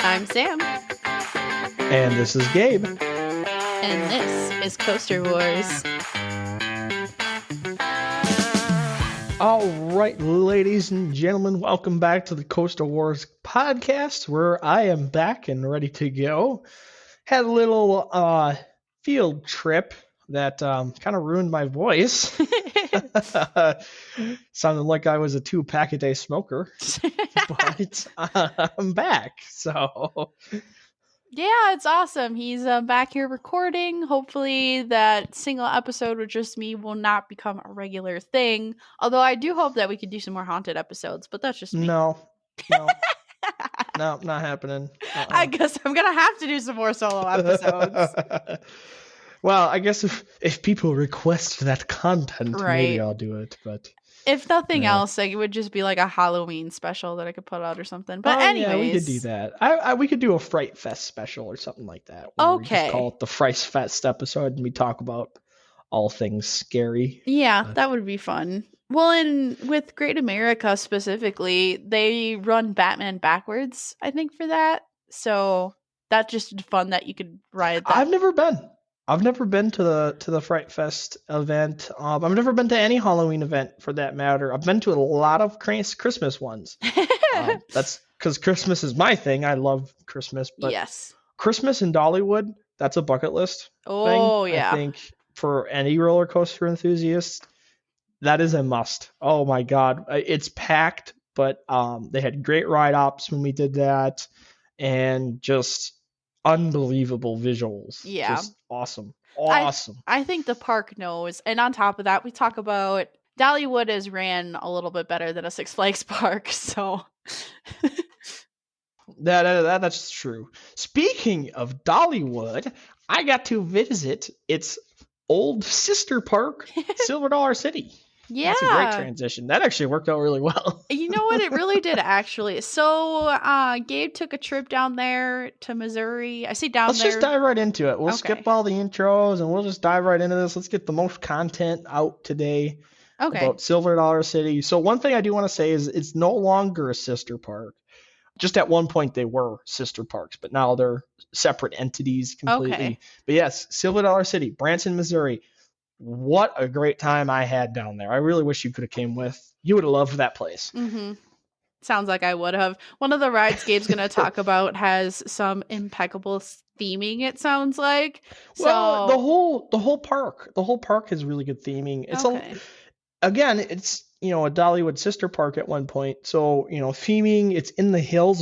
I'm Sam. And this is Gabe. And this is Coaster Wars. All right, ladies and gentlemen, welcome back to the Coaster Wars podcast, where I am back and ready to go. Had a little field trip that kind of ruined my voice. Sounded like I was a 2-pack-a-day smoker, but I'm back, so... Yeah, it's awesome. He's back here recording. Hopefully that single episode with just me will not become a regular thing. Although I do hope that we could do some more haunted episodes, but that's just me. No, not happening. I guess I'm going to have to do some more solo episodes. Well, I guess if people request that content, Right. maybe I'll do it. But if nothing else, like, it would just be like a Halloween special that I could put out or something. But anyways, yeah, we could do that. We could do a Fright Fest special or something like that. We just call it the Fright Fest episode, and we talk about all things scary. Yeah, that would be fun. Well, and with Great America specifically, they run Batman backwards, I think, for that. So that's just fun that you could ride that. I've never been to the Fright Fest event. I've never been to any Halloween event for that matter. I've been to a lot of Christmas ones. That's because Christmas is my thing. I love Christmas. But yes. Christmas in Dollywood, that's a bucket list thing. Yeah. I think for any roller coaster enthusiast, that is a must. Oh my God. It's packed, but they had great ride ops when we did that, and just unbelievable visuals. Yeah. Just awesome. I think the park knows. And on top of that, we talk about Dollywood is ran a little bit better than a Six Flags park, so that's true. Speaking of Dollywood, I got to visit its old sister park, Silver Dollar City. Yeah. That's a great transition. That actually worked out really well. You know what? It really did, actually. So Gabe took a trip down there to Missouri. I see down Let's there. Let's just dive right into it. We'll skip all the intros and we'll just dive right into this. Let's get the most content out today about Silver Dollar City. So one thing I do want to say is it's no longer a sister park. Just at one point they were sister parks, but now they're separate entities completely. Okay. But yes, Silver Dollar City, Branson, Missouri. What a great time I had down there. I really wish you could have came with. You would have loved that place. Mm-hmm. Sounds like I would have. One of the rides Gabe's going to talk about has some impeccable theming, it sounds like. Well, the whole park has really good theming. It's it's a Dollywood sister park at one point. So, theming, it's in the hills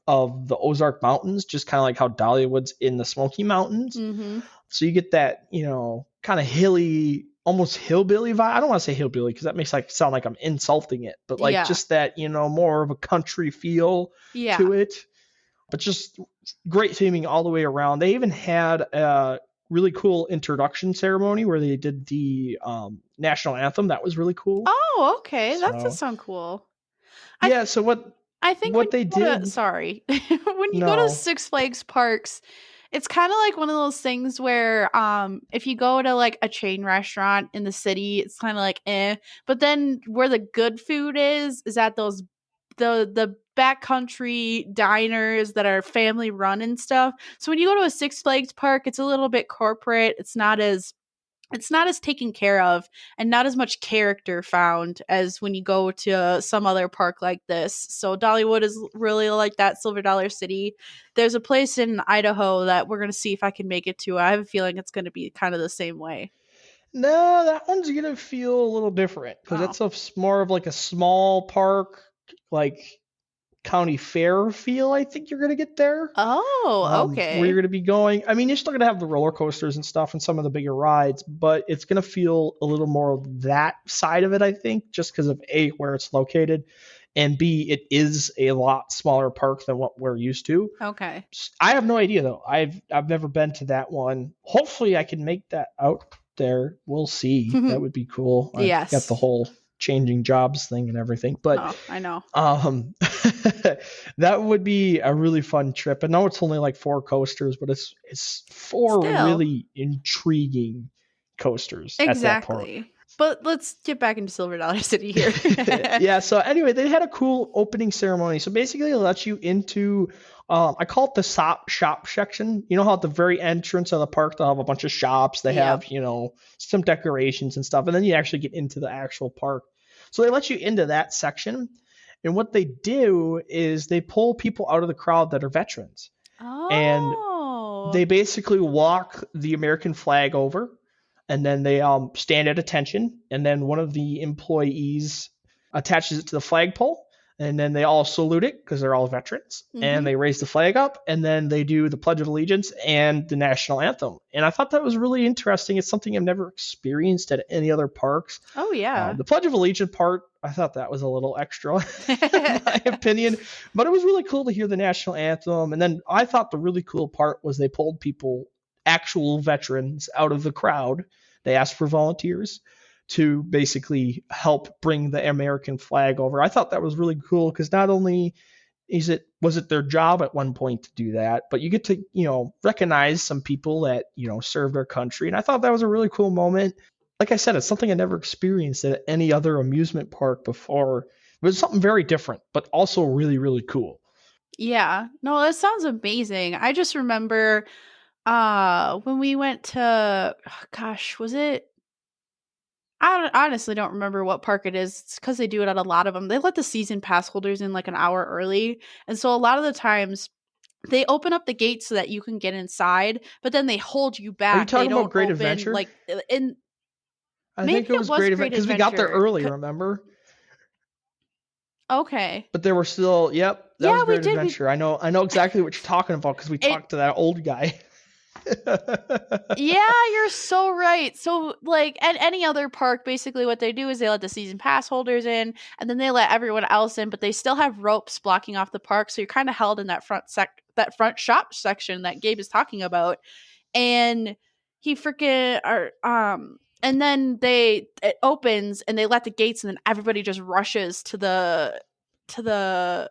of the Ozark Mountains, just kind of like how Dollywood's in the Smoky Mountains. Mm-hmm. So you get that, kind of hilly, almost hillbilly vibe. I don't want to say hillbilly because that makes sound like I'm insulting it, but just that, more of a country feel to it. But just great theming all the way around. They even had a really cool introduction ceremony where they did the national anthem. That was really cool. Oh, okay. That does sound cool. So what they did. Sorry. When you go to Six Flags parks, it's kind of like one of those things where if you go to like a chain restaurant in the city, it's kind of like but then where the good food is at those the backcountry diners that are family run and stuff. So when you go to a Six Flags park, it's a little bit corporate. It's not as taken care of and not as much character found as when you go to some other park like this. So Dollywood is really like that. Silver Dollar City. There's a place in Idaho that we're going to see if I can make it to. I have a feeling it's going to be kind of the same way. No, that one's going to feel a little different because it's more of like a small park, like county fair feel. I think you're going to get there. Oh, okay. Where you're going to be going. I mean, you're still going to have the roller coasters and stuff and some of the bigger rides, but it's going to feel a little more of that side of it, I think, just because of A, where it's located, and B, it is a lot smaller park than what we're used to. Okay. I have no idea though. I've never been to that one. Hopefully I can make that out there. We'll see. That would be cool. Yes. I've got the whole changing jobs thing and everything, but I know. That would be a really fun trip. I know it's only like 4 coasters, but it's 4 really intriguing coasters at that park. But let's get back into Silver Dollar City here. Yeah, so anyway, they had a cool opening ceremony. So basically, it lets you into, I call it the shop section. You know how at the very entrance of the park, they'll have a bunch of shops. They have, some decorations and stuff. And then you actually get into the actual park. So they let you into that section. And what they do is they pull people out of the crowd that are veterans. And they basically walk the American flag over, and then they stand at attention, and then one of the employees attaches it to the flagpole, and then they all salute it because they're all veterans, and they raise the flag up, and then they do the Pledge of Allegiance and the national anthem. And I thought that was really interesting. It's something I've never experienced at any other parks. Oh, yeah. The Pledge of Allegiance part, I thought that was a little extra, in my opinion. But it was really cool to hear the national anthem. And then I thought the really cool part was they pulled people, actual veterans, out of the crowd. They asked for volunteers to basically help bring the American flag over. I thought that was really cool because not only was it their job at one point to do that, but you get to, recognize some people that, serve their country. And I thought that was a really cool moment. Like I said, it's something I never experienced at any other amusement park before. It was something very different, but also really, really cool. Yeah. No, that sounds amazing. I just remember when we went to, was it? I honestly don't remember what park it is. It's because they do it at a lot of them. They let the season pass holders in like an hour early. And so a lot of the times they open up the gates so that you can get inside, but then they hold you back. Are you talking they about Great Adventure? Like I think it was Great Adventure because we got there early, remember? Okay. But there were still, that was Great Adventure. I know exactly what you're talking about because we talked to that old guy. Yeah, you're so right. So like at any other park, basically what they do is they let the season pass holders in, and then they let everyone else in, but they still have ropes blocking off the park, so you're kind of held in that front shop section that Gabe is talking about. And he freaking and then it opens and they let the gates, and then everybody just rushes to the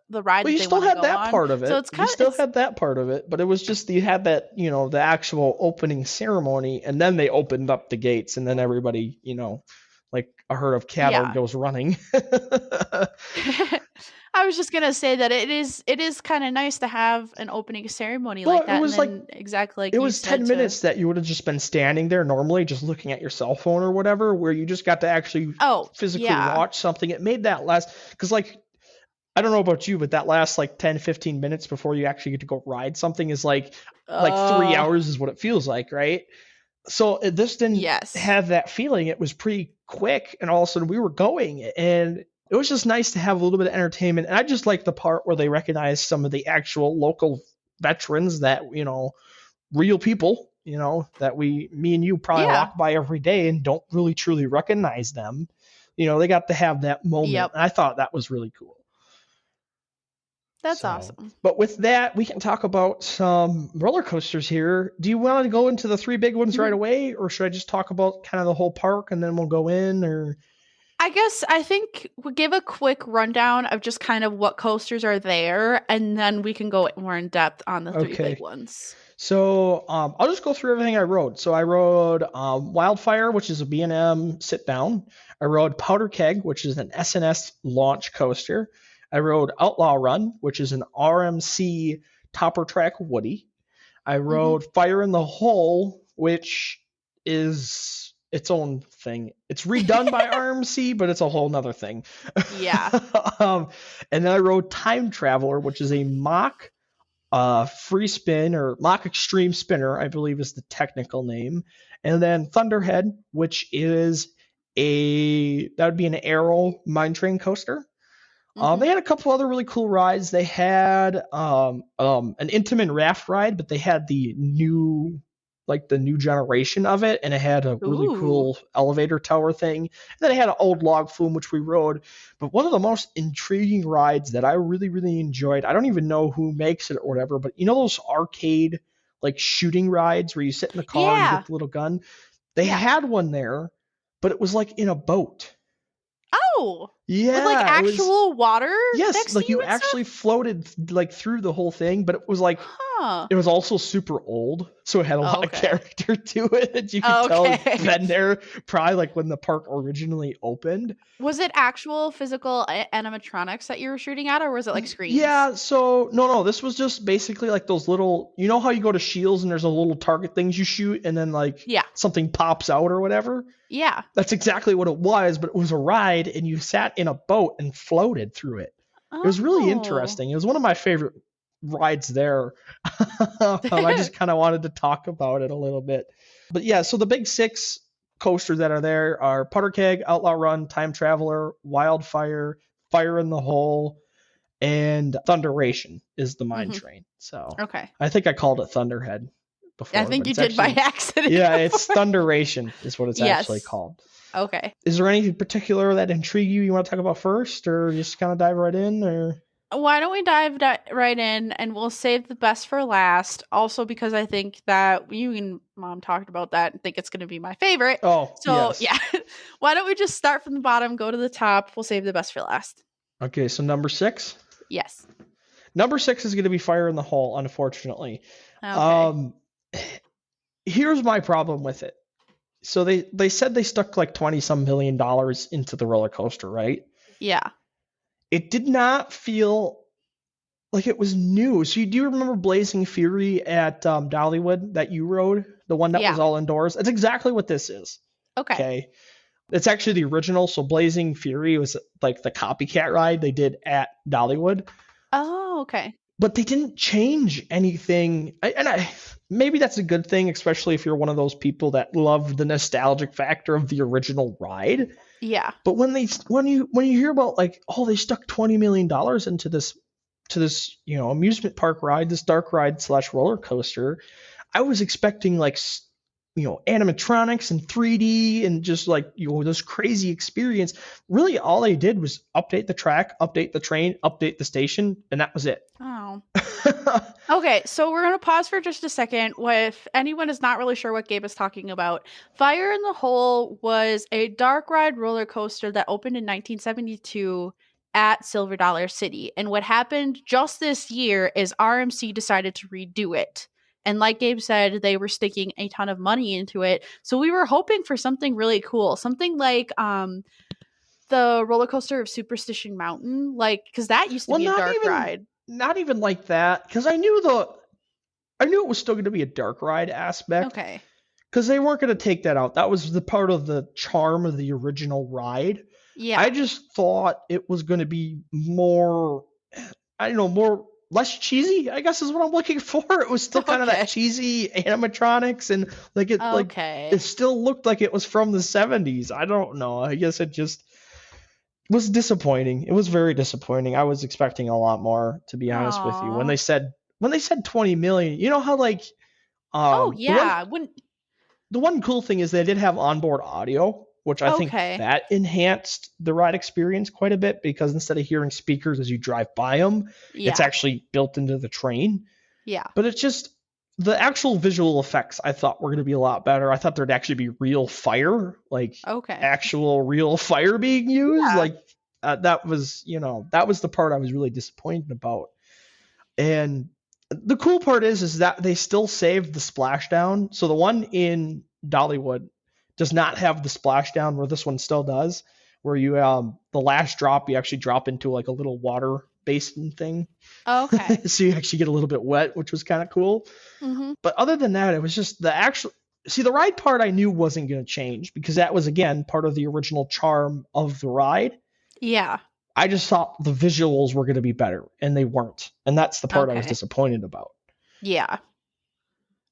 ride. Well, you still had that part of it. So it's kind of, you still had that part of it, but it was just you had that, the actual opening ceremony, and then they opened up the gates, and then everybody, like a herd of cattle goes running. I was just gonna say that it is kind of nice to have an opening ceremony like that. It was exactly like it was 10 minutes that you would have just been standing there normally, just looking at your cell phone or whatever, where you just got to actually physically watch something. It made that last, because I don't know about you, but that last 10, 15 minutes before you actually get to go ride something is like 3 hours is what it feels like, right? So this didn't have that feeling. It was pretty quick, and all of a sudden we were going, and it was just nice to have a little bit of entertainment. And I just like the part where they recognize some of the actual local veterans that, real people, that me and you probably walk by every day and don't really truly recognize them. They got to have that moment. Yep. And I thought that was really cool. That's awesome. But with that, we can talk about some roller coasters here. Do you want to go into the three big ones right away, or should I just talk about kind of the whole park and then we'll go in? Or I think we'll give a quick rundown of just kind of what coasters are there, and then we can go more in depth on the three big ones. So I'll just go through everything I rode. So I rode Wildfire, which is a B&M sit down. I rode Powder Keg, which is an S&S launch coaster. I rode Outlaw Run, which is an RMC Topper Track Woody. I rode Fire in the Hole, which is its own thing. It's redone by RMC, but it's a whole nother thing. Yeah. And then I rode Time Traveler, which is a mock free spin, or mock extreme spinner, I believe is the technical name. And then Thunderhead, which is that would be an Aero mine train coaster. They had a couple other really cool rides. They had an Intamin raft ride, but they had the new generation of it, and it had a really cool elevator tower thing. And then it had an old log flume, which we rode. But one of the most intriguing rides that I really, really enjoyed, I don't even know who makes it or whatever, but those arcade shooting rides where you sit in the car and you get the little gun? They had one there, but it was in a boat. Oh. Yeah, with like it was. actual water Yes, next to like you you and stuff? actually floated like through the whole thing, but it was like Huh. it was also super old, so it had a lot of Okay. character to it that you could tell it's Okay. been there probably like when the park originally opened. Was it actual physical animatronics that you were shooting at, or was it like screens? Yeah, so no, this was just basically like those little, you know how you go to Shields and there's a little target things you shoot and then like Yeah. something pops out or whatever? Yeah. That's exactly what it was, but it was a ride and you sat in a boat and floated through it. It was really Oh. interesting. It was one of my favorite rides there. I just kind of wanted to talk about it a little bit. But yeah, so the big six coasters that are there are Putter Keg, Outlaw Run, Time Traveler, Wildfire, Fire in the Hole, and Thunderation is the mine Mhm. train. So Okay. I think I called it Thunderhead I before, think but you it's did by actually, accident yeah, it's before. Thunderation is what it's actually Yes. called. Okay. Is there anything particular that intrigue you want to talk about first, or just kind of dive right in? Or Why don't we right in, and we'll save the best for last? Also, because I think that you and Mom talked about that and think it's going to be my favorite. oh So, yes, yeah. Why don't we just start from the bottom, go to the top? We'll save the best for last. okay. So number six. Yes. Number six is going to be Fire in the Hole, unfortunately. Okay. Um, here's my problem with it. So they said they stuck like 20 some $1 million into the roller coaster, right? Yeah. It did not feel like it was new. So do you remember Blazing Fury at Dollywood that you rode? The one that was Yeah. all indoors? That's exactly what this is. Okay. Okay. It's actually the original. So Blazing Fury was like the copycat ride they did at Dollywood. Oh, okay. But they didn't change anything. Maybe that's a good thing, especially if you're one of those people that love the nostalgic factor of the original ride. Yeah. But when you hear about like, oh, they stuck $20 million into this amusement park ride, this dark ride / roller coaster, I was expecting like animatronics and 3D and just like this crazy experience. Really, all they did was update the track, update the train, update the station, and that was it. Oh. Okay, so we're going to pause for just a second. If anyone is not really sure what Gabe is talking about, Fire in the Hole was a dark ride roller coaster that opened in 1972 at Silver Dollar City. And what happened just this year is RMC decided to redo it. And like Gabe said, they were sticking a ton of money into it. So we were hoping for something really cool, something like the roller coaster of Superstition Mountain, like because that used to Well, be a dark ride. not even like that, because I knew it was still going to be a dark ride aspect, Okay. because they weren't going to take that out. That was the part of the charm of the original ride. Yeah. I just thought it was going to be more, I don't know, less cheesy, I guess is what I'm looking for. It was still kind of that Okay. cheesy animatronics, and like it still looked like it was from the 70s. I don't know. I guess it just was disappointing. It was very disappointing. I was expecting a lot more, to be honest with you. When they said 20 million, you know how like Oh the one yeah. the one cool thing is they did have onboard audio, which I think Okay. that enhanced the ride experience quite a bit, because instead of hearing speakers as you drive by them, it's Yeah. actually built into the train. Yeah. But it's just the actual visual effects I thought were going to be a lot better. I thought there'd actually be real fire, like Okay. actual real fire being used. Yeah. Like that was the part I was really disappointed about. And the cool part is that they still saved the splashdown. So the one in Dollywood does not have the splashdown where this one still does, where you the last drop you actually drop into like a little water basin thing. Okay. So you actually get a little bit wet, which was kind of cool. Mm-hmm. But other than that, it was just the ride part I knew wasn't going to change, because that was again part of the original charm of the ride. Yeah. I just thought the visuals were going to be better, and they weren't. And that's the part I was Okay. disappointed about. Yeah.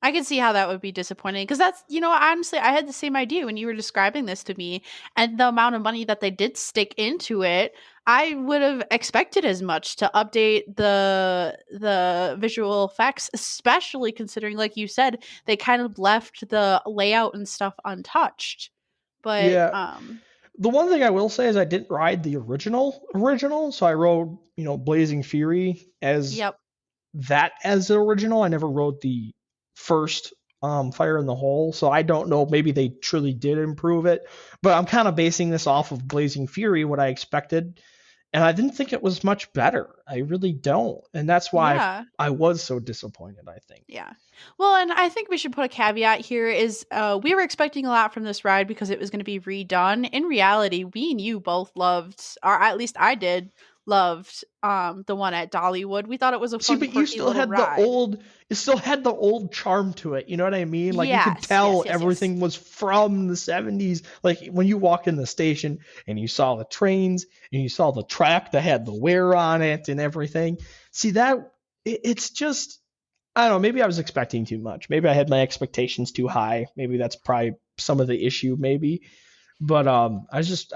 I can see how that would be disappointing, because that's, honestly, I had the same idea when you were describing this to me, and the amount of money that they did stick into it. I would have expected as much to update the visual effects, especially considering, like you said, they kind of left the layout and stuff untouched. But Yeah. The one thing I will say is I didn't ride the original, so I rode, Blazing Fury as yep. that as the original. I never rode the first Fire in the Hole. So I don't know. Maybe they truly did improve it. But I'm kind of basing this off of Blazing Fury, what I expected. And I didn't think it was much better. I really don't. And that's why I was so disappointed, I think. Yeah. Well, and I think we should put a caveat here is we were expecting a lot from this ride because it was going to be redone. In reality, we and you both loved, or at least I did, loved the one at Dollywood. We thought it was a fun, quirky little ride. It still had the old charm to it. You know what I mean? Like you could tell everything was from the 70s. Like when you walk in the station and you saw the trains and you saw the track that had the wear on it and everything. See that it's just, I don't know, maybe I was expecting too much. Maybe I had my expectations too high. Maybe that's probably some of the issue maybe. But I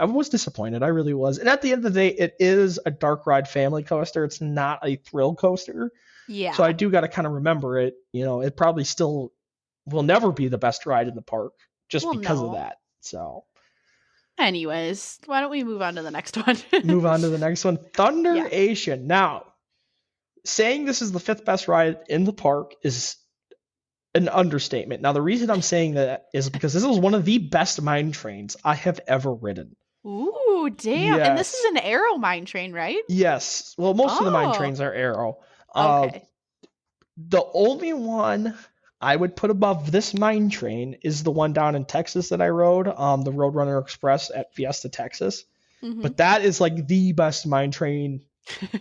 was disappointed. I really was. And at the end of the day, it is a dark ride family coaster. It's not a thrill coaster. Yeah. So I do got to kind of remember it. You know, it probably still will never be the best ride in the park just because of that. So anyways, why don't we move on to the next one? Move on to the next one. Thunderation. Now, saying this is the 5th best ride in the park is an understatement. Now, the reason I'm saying that is because this is one of the best mine trains I have ever ridden. Ooh, damn. Yes. And this is an Aero mine train, right? Yes. Well, most of the mine trains are Aero. Okay. The only one I would put above this mine train is the one down in Texas that I rode, the Roadrunner Express at Fiesta, Texas. Mm-hmm. But that is like the best mine train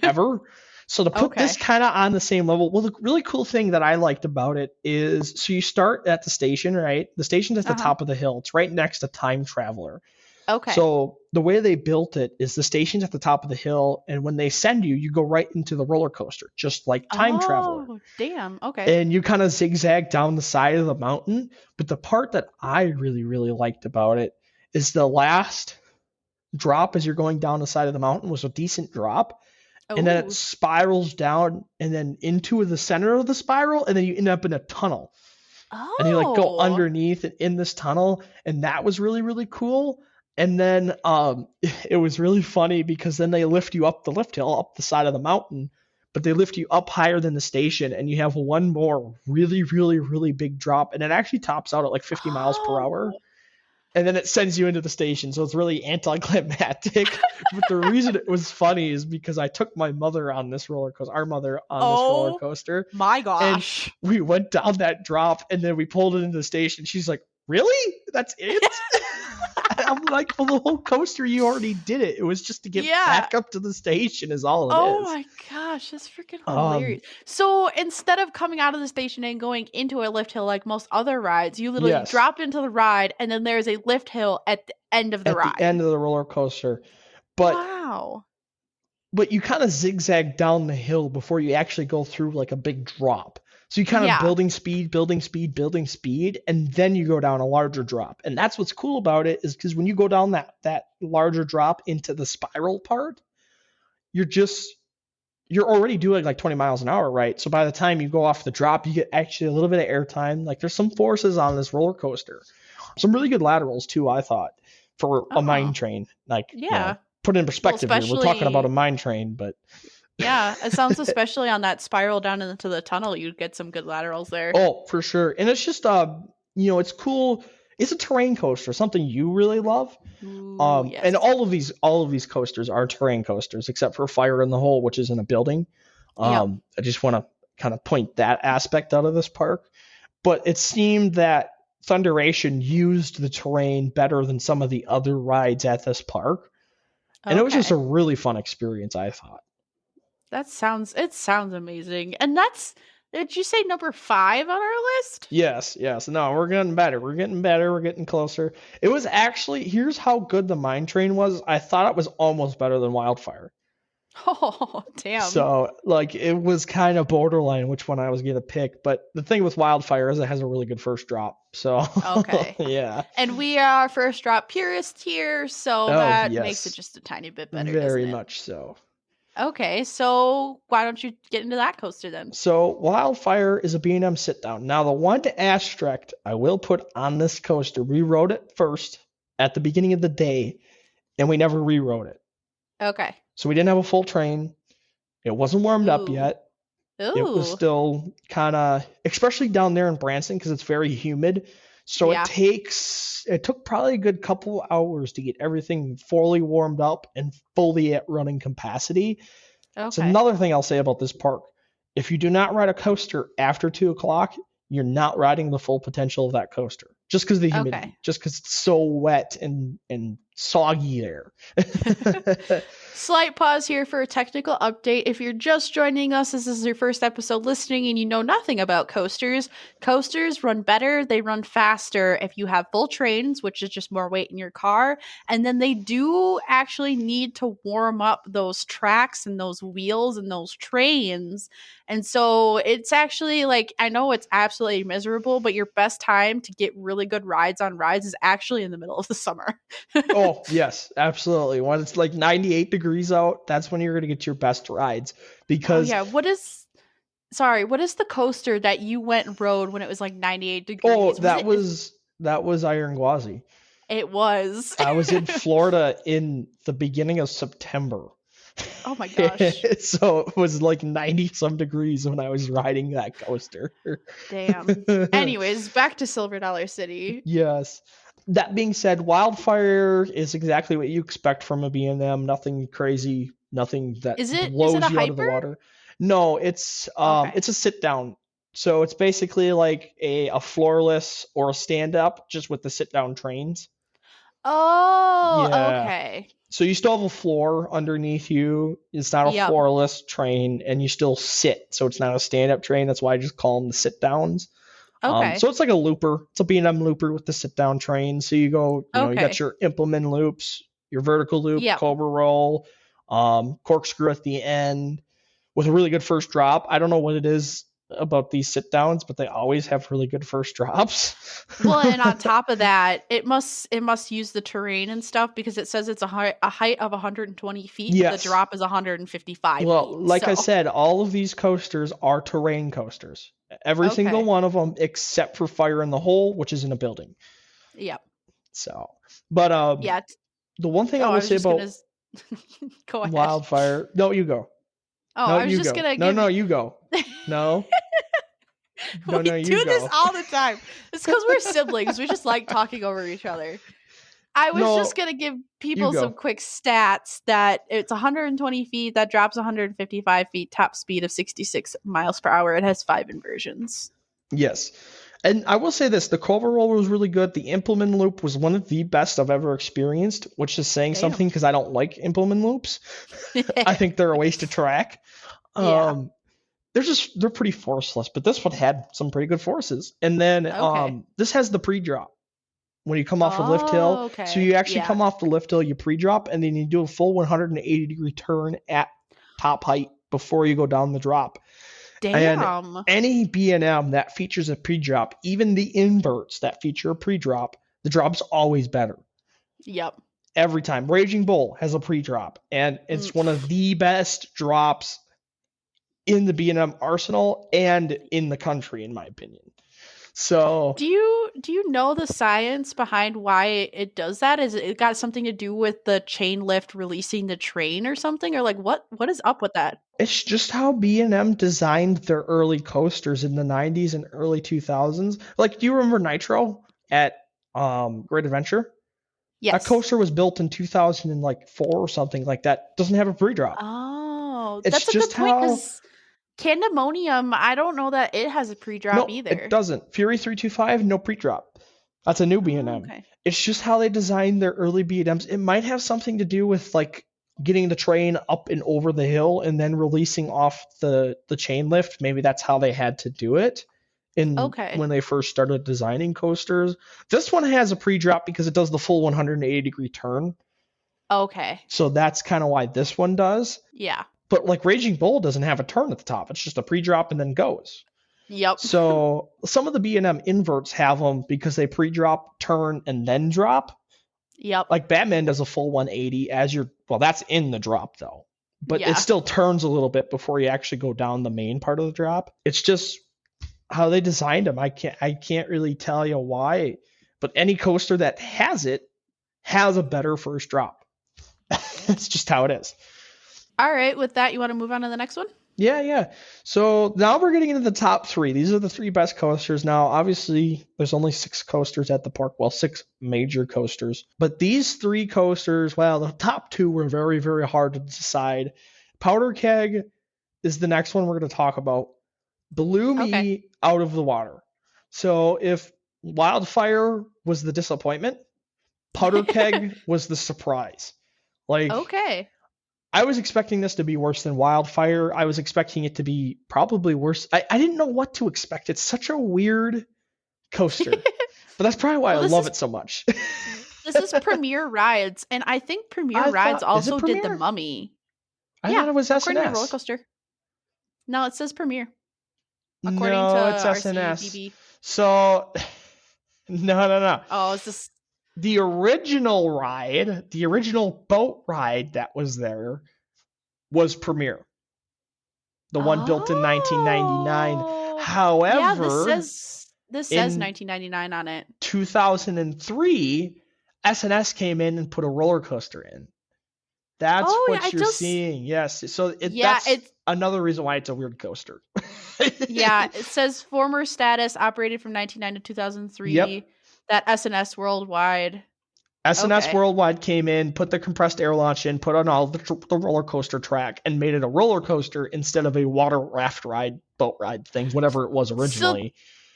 ever. So to put this kind of on the same level, well, the really cool thing that I liked about it is, so you start at the station, right? The station's at the top of the hill. It's right next to Time Traveler. Okay. So the way they built it is the station's at the top of the hill, and when they send you, you go right into the roller coaster, just like Time Traveler. Oh, damn. Okay. And you kind of zigzag down the side of the mountain. But the part that I really, really liked about it is the last drop as you're going down the side of the mountain was a decent drop. And then it spirals down and then into the center of the spiral, and then you end up in a tunnel. Oh. And you like go underneath and in this tunnel, and that was really, really cool. And then it was really funny because then they lift you up the lift hill, up the side of the mountain, but they lift you up higher than the station, and you have one more really, really, really big drop, and it actually tops out at like 50 miles per hour. And then it sends you into the station. So it's really anticlimactic. But the reason it was funny is because I took my mother on this roller coaster, our mother on this roller coaster. My gosh. And we went down that drop and then we pulled it into the station. She's like, really? That's it? I'm like, well, the whole coaster, you already did it. It was just to get back up to the station is all it is. Oh my gosh, that's freaking hilarious. So instead of coming out of the station and going into a lift hill like most other rides, you literally dropped into the ride and then there's a lift hill at the end of the ride. At the end of the roller coaster. But, wow. But you kind of zigzag down the hill before you actually go through like a big drop. So you kind of building speed, and then you go down a larger drop. And that's what's cool about it is because when you go down that larger drop into the spiral part, you're already doing like 20 miles an hour, right? So by the time you go off the drop, you get actually a little bit of air time. Like there's some forces on this roller coaster. Some really good laterals too, I thought, for a mine train. Like, you know, put it in perspective here. We're talking about a mine train, but... Yeah, it sounds especially on that spiral down into the tunnel, you'd get some good laterals there. Oh, for sure. And it's just, it's cool. It's a terrain coaster, something you really love. Ooh, yes. And all of these coasters are terrain coasters, except for Fire in the Hole, which is in a building. I just want to kind of point that aspect out of this park. But it seemed that Thunderation used the terrain better than some of the other rides at this park. And it was just a really fun experience, I thought. It sounds amazing. And did you say number 5 on our list? Yes. No, we're getting better. We're getting closer. It was actually, here's how good the mine train was. I thought it was almost better than Wildfire. Oh, damn. So, like, it was kind of borderline which one I was going to pick. But the thing with Wildfire is it has a really good first drop. So, okay. Yeah. And we are first drop purists here. So that makes it just a tiny bit better. Very much so. Okay, so why don't you get into that coaster then? So Wildfire is a B&M sit down. Now the one asterisk I will put on this coaster, we rode it first at the beginning of the day, and we never rewrote it. Okay. So we didn't have a full train. It wasn't warmed up yet. It was Ooh. still kind of, especially down there in Branson, because it's very humid. So Yeah. it took probably a good couple hours to get everything fully warmed up and fully at running capacity. It's Okay. another thing I'll say about this park. If you do not ride a coaster after 2 o'clock, you're not riding the full potential of that coaster. Just because of the humidity, Okay. just because it's so wet and soggy there. Slight pause here for a technical update. If you're just joining us, this is your first episode listening and you know nothing about coasters. Coasters run better, they run faster if you have full trains, which is just more weight in your car. And then they do actually need to warm up those tracks and those wheels and those trains. And so it's actually like, I know it's absolutely miserable, but your best time to get really good rides on rides is actually in the middle of the summer. Oh, yes, absolutely. When it's like 98 degrees out, that's when you're going to get your best rides Oh because yeah, what is the coaster that you went and rode when it was like 98 oh, degrees? Was it that was Iron Gwazi. it was. I was in Florida in the beginning of September. Oh my gosh. So it was like 90 some degrees when I was riding that coaster. Damn. Anyways, back to Silver Dollar City. Yes. That being said, Wildfire is exactly what you expect from a B&M. Nothing crazy, nothing that Is it blows a you out of the hyper? water. No, it's Okay. it's a sit down. So it's basically like a floorless or a stand up, just with the sit down trains. Oh, Yeah. okay. So you still have a floor underneath you. It's not a Yep. floorless train, and you still sit. So it's not a stand up train. That's why I just call them the sit downs. Okay. So it's like a looper. It's a B&M looper with the sit down train. So you go, you got Okay. your implement loops, your vertical loop, Yep. cobra roll, corkscrew at the end with a really good first drop. I don't know what it is about these sit downs, but they always have really good first drops. Well, and on top of that, it must use the terrain and stuff because it says it's a height of 120 feet, but the Yes. drop is 155 Well, feet. like I said, all of these coasters are terrain coasters. Every single one of them, except for Fire in the Hole, which is in a building. Yep. So, but Yeah. the one thing I Oh, I will was say just about gonna go ahead. Wildfire. No, you go. Oh, No, I was you just go. gonna No, give no, you. you go. No. No, We no, you do this go. all the time. It's because we're siblings. We just like talking over each other. I was just No, gonna give you people some go. quick stats that it's 120 feet, that drops 155 feet, top speed of 66 miles per hour. It has 5 inversions. Yes. And I will say this, the cover roll was really good. The implement loop was one of the best I've ever experienced, which is saying something Damn. because I don't like implement loops. I think they're a waste of track. Yeah. They're pretty forceless, but this one had some pretty good forces. And then Okay. this has the pre-drop when you come off of lift hill. Oh, So okay. you actually Yeah. come off the lift hill, you pre-drop, and then you do a full 180-degree turn at top height before you go down the drop. And Damn. any B&M that features a pre-drop, even the inverts that feature a pre-drop, the drop's always better. Yep. Every time. Raging Bull has a pre-drop, and it's one of the best drops in the B&M arsenal and in the country, in my opinion. So Do you know the science behind why it does that? Is it got something to do with the chain lift releasing the train or something? Or like what is up with that? it's just how B&M designed their early coasters in the 90s and early 2000s. Like, do you remember Nitro at Great Adventure? Yes. That coaster was built in 2004 or something like that. Doesn't have a pre-drop. Oh, It's that's a good just point how because Candemonium, I don't know that it has a pre-drop no, either. it doesn't. Fury 325, no pre-drop. That's a new B&M. Okay. It's just how they designed their early B&Ms. It might have something to do with like getting the train up and over the hill and then releasing off the chain lift. Maybe that's how they had to do it when they first started designing coasters. This one has a pre-drop because it does the full 180-degree turn. Okay. So that's kind of why this one does. Yeah. But like Raging Bull doesn't have a turn at the top. It's just a pre-drop and then goes. Yep. So some of the B&M inverts have them because they pre-drop, turn, and then drop. Yep. Like Batman does a full 180 as that's in the drop though. But Yeah. it still turns a little bit before you actually go down the main part of the drop. It's just how they designed them. I can't really tell you why, but any coaster that has it has a better first drop. It's just how it is. All right, with that, you want to move on to the next one? Yeah. So now we're getting into the top 3. These are the 3 best coasters. Now, obviously, there's only 6 coasters at the park. Well, 6 major coasters. But these 3 coasters, well, the top 2 were very, very hard to decide. Powder Keg is the next one we're going to talk about. Blew me out of the water. So if Wildfire was the disappointment, Powder Keg was the surprise. Like, I was expecting this to be worse than Wildfire. I was expecting it to be probably worse. I didn't know what to expect. It's such a weird coaster. But that's probably why I love it so much. This is Premier Rides, and I think Premier Rides also did the Mummy. I thought it was SNS. According to Roller Coaster. No, it says Premier. According to it's SNS. RCBB. So, no. Oh, it's just... The original ride, the original boat ride that was there was Premier. The one built in 1999. However, this says 1999 on it. 2003, SNS came in and put a roller coaster in. That's what you're seeing. Yes. So it's another reason why it's a weird coaster. Yeah, it says former status operated from 1999 to 2003. Yep. That SNS Worldwide. SNS Worldwide came in, put the compressed air launch in, put on all the roller coaster track, and made it a roller coaster instead of a water raft ride, boat ride thing, whatever it was originally.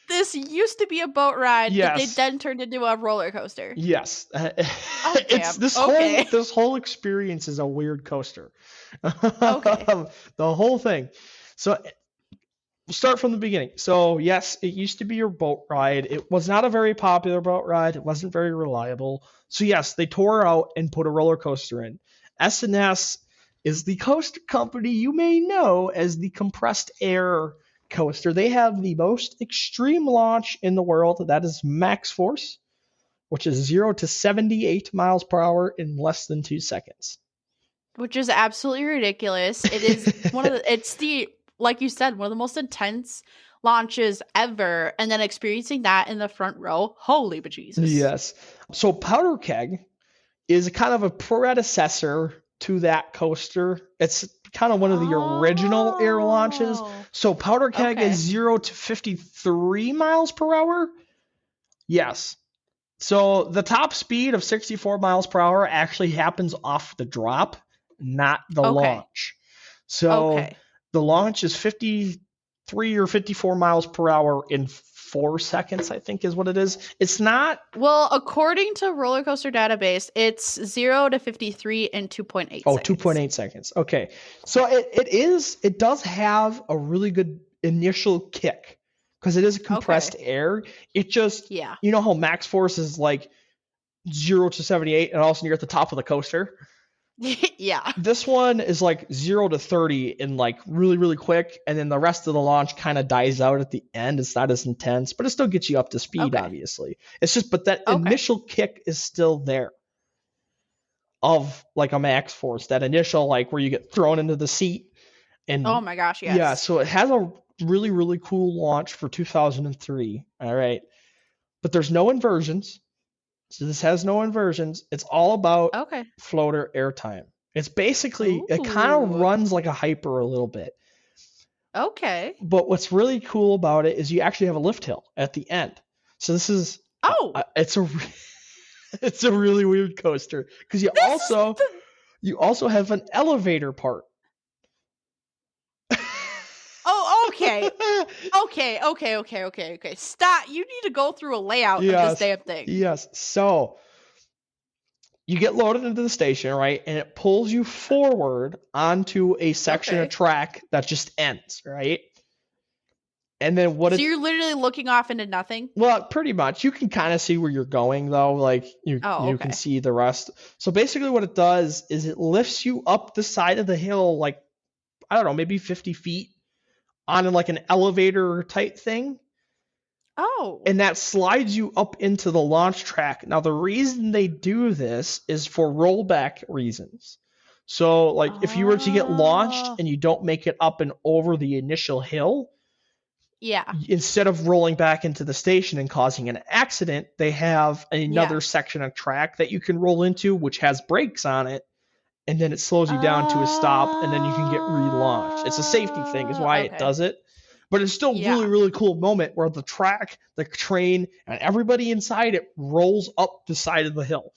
So this used to be a boat ride that they then turned into a roller coaster. Yes. This whole experience is a weird coaster. The whole thing. So we'll start from the beginning. So yes, it used to be your boat ride. It was not a very popular boat ride. It wasn't very reliable. So yes, they tore out and put a roller coaster in. SNS is the coaster company you may know as the compressed air coaster. They have the most extreme launch in the world. That is max force, which is 0 to 78 miles per hour in less than 2 seconds. Which is absolutely ridiculous. It is like you said, one of the most intense launches ever. And then experiencing that in the front row, holy bejesus. Yes. So Powder Keg is kind of a predecessor to that coaster. It's kind of one of the original air launches. So Powder Keg is 0 to 53 miles per hour. Yes. So the top speed of 64 miles per hour actually happens off the drop, not the launch. So the launch is 53 or 54 miles per hour in 4 seconds, I think is what it is. It's not... Well, according to Roller Coaster Database, it's 0 to 53 in 2.8 seconds. Oh, 2.8 seconds. Okay. So it does have a really good initial kick because it is compressed air. It just... Yeah. You know how max force is like 0 to 78 and all of a sudden you're at the top of the coaster? Yeah. This one is like 0 to 30 in like really, really quick. And then the rest of the launch kind of dies out at the end. It's not as intense, but it still gets you up to speed, obviously. It's just, but that initial kick is still there of like a max force, that initial, like where you get thrown into the seat. And oh my gosh, yes. Yeah. So it has a really, really cool launch for 2003. All right. But there's no inversions. So this has no inversions. It's all about floater airtime. It's basically, it kind of runs like a hyper a little bit. Okay. But what's really cool about it is you actually have a lift hill at the end. So this is, it's a really weird coaster because you also have an elevator part. Oh, okay. Okay. Stop. You need to go through a layout of this damn thing. Yes. So you get loaded into the station, right? And it pulls you forward onto a section of track that just ends, right? And then so you're literally looking off into nothing? Well, pretty much. You can kind of see where you're going, though. Like, you can see the rest. So basically what it does is it lifts you up the side of the hill, like, I don't know, maybe 50 feet on like an elevator type thing. Oh. And that slides you up into the launch track. Now, the reason they do this is for rollback reasons. So, like, if you were to get launched and you don't make it up and over the initial hill, instead of rolling back into the station and causing an accident, they have another section of track that you can roll into, which has brakes on it. and then it slows you down to a stop, and then you can get relaunched. It's a safety thing is why it does it. But it's still really, really cool moment where the track, the train, and everybody inside it rolls up the side of the hill.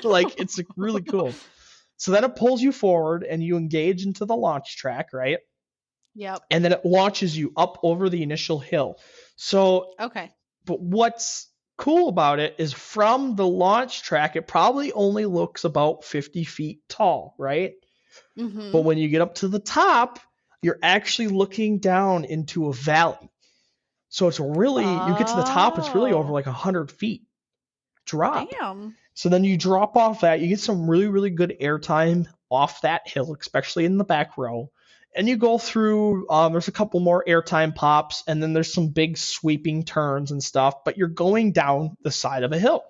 Like, it's really cool. So then it pulls you forward and you engage into the launch track, right? Yep. And then it launches you up over the initial hill. So, but what's cool about it is from the launch track, it probably only looks about 50 feet tall, right? Mm-hmm. But when you get up to the top, you're actually looking down into a valley. So it's really, you get to the top, it's really over like 100 feet drop. Damn. So then you drop off that, you get some really, really good airtime off that hill, especially in the back row. And you go through, there's a couple more airtime pops, and then there's some big sweeping turns and stuff, but you're going down the side of a hill,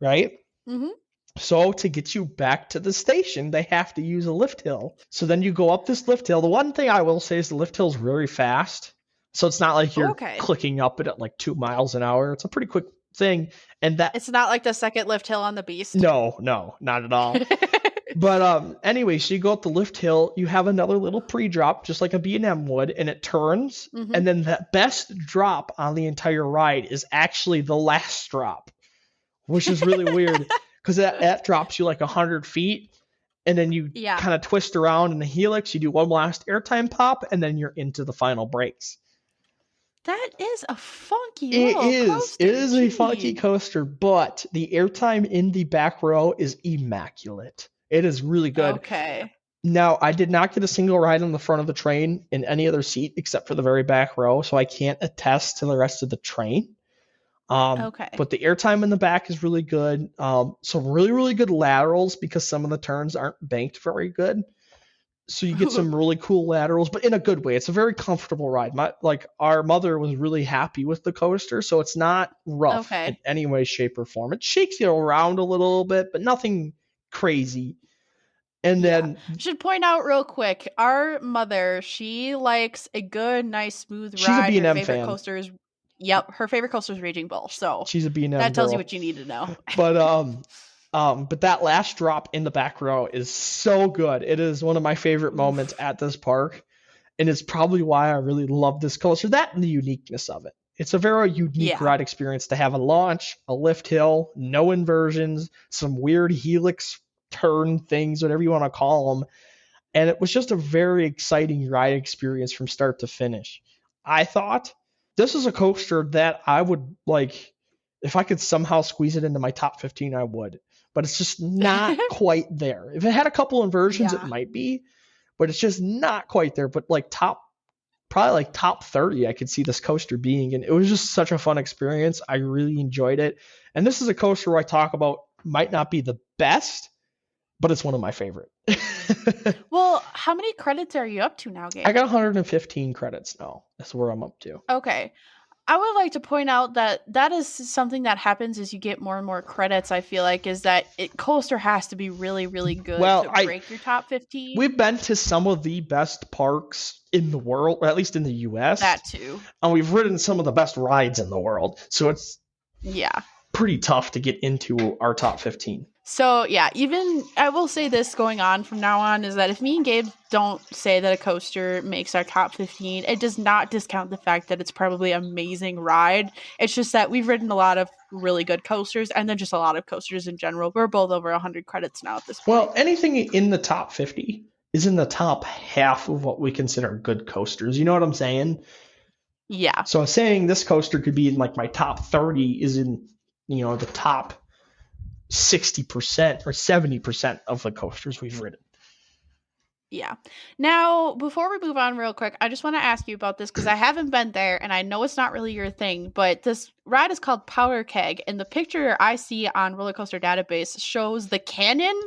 right? Mm-hmm. So to get you back to the station, they have to use a lift hill. So then you go up this lift hill. The one thing I will say is the lift hill is really fast. So it's not like you're clicking up it at like 2 miles an hour. It's a pretty quick thing. And that it's not like the second lift hill on the Beast. No, not at all. But anyway, so you go up the lift hill, you have another little pre-drop, just like a B&M would, and it turns. Mm-hmm. And then the best drop on the entire ride is actually the last drop, which is really weird because that drops you like 100 feet. And then you kind of twist around in the helix, you do one last airtime pop, and then you're into the final brakes. That is a funky coaster. It is a funky coaster, but the airtime in the back row is immaculate. It is really good. Okay. Now, I did not get a single ride on the front of the train in any other seat except for the very back row, so I can't attest to the rest of the train. But the airtime in the back is really good. Some really, really good laterals because some of the turns aren't banked very good. So you get some really cool laterals, but in a good way. It's a very comfortable ride. Our mother was really happy with the coaster, so it's not rough in any way, shape, or form. It shakes you around a little bit, but nothing crazy. And then should point out real quick, our mother, she likes a good, nice, smooth ride. She's a B&M her favorite fan. Coaster is her favorite coaster is Raging Bull. So she's a B&M that tells girl. you what you need to know. But that last drop in the back row is so good. It is one of my favorite moments at this park, and it's probably why I really love this coaster. That and the uniqueness of it. It's a very unique ride experience to have a launch, a lift hill, no inversions, some weird helix turn things, whatever you want to call them. And it was just a very exciting ride experience from start to finish. I thought this is a coaster that I would like, if I could somehow squeeze it into my top 15, I would. But it's just not quite there. If it had a couple inversions, it might be, but it's just not quite there. But probably top 30, I could see this coaster being. And it was just such a fun experience. I really enjoyed it. And this is a coaster where I talk about might not be the best, but it's one of my favorite. Well, how many credits are you up to now, Gabe? I got 115 credits now. That's where I'm up to. Okay. I would like to point out that is something that happens as you get more and more credits, I feel like, is that coaster has to be really, really good to break your top 15. We've been to some of the best parks in the world, or at least in the U.S. That too. And we've ridden some of the best rides in the world. So it's pretty tough to get into our top 15. So, even I will say this going on from now on is that if me and Gabe don't say that a coaster makes our top 15, it does not discount the fact that it's probably an amazing ride. It's just that we've ridden a lot of really good coasters and then just a lot of coasters in general. We're both over 100 credits now at this point. Well, anything in the top 50 is in the top half of what we consider good coasters. You know what I'm saying? Yeah. So saying this coaster could be in like my top 30 is in, the top 60% or 70% of the coasters we've ridden. Yeah. Now, before we move on real quick, I just want to ask you about this because I haven't been there and I know it's not really your thing, but this ride is called Powder Keg, and the picture I see on Roller Coaster Database shows the cannon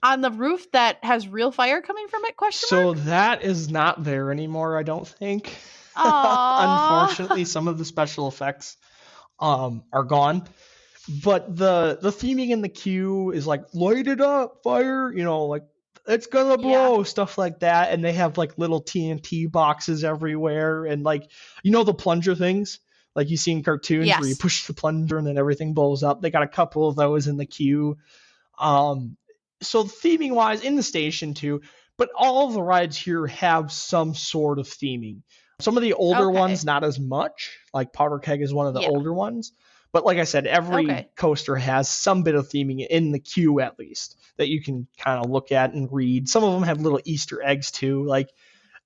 on the roof that has real fire coming from it, ? So that is not there anymore, I don't think. Unfortunately, some of the special effects are gone. But the theming in the queue is like, light it up, fire, like it's gonna blow, stuff like that. And they have like little TNT boxes everywhere. And like, the plunger things like you see in cartoons where you push the plunger and then everything blows up. They got a couple of those in the queue. so theming wise in the station too, but all of the rides here have some sort of theming. Some of the older ones, not as much. Like Powder Keg is one of the older ones. But like I said, every coaster has some bit of theming in the queue at least that you can kind of look at and read. Some of them have little Easter eggs too. Like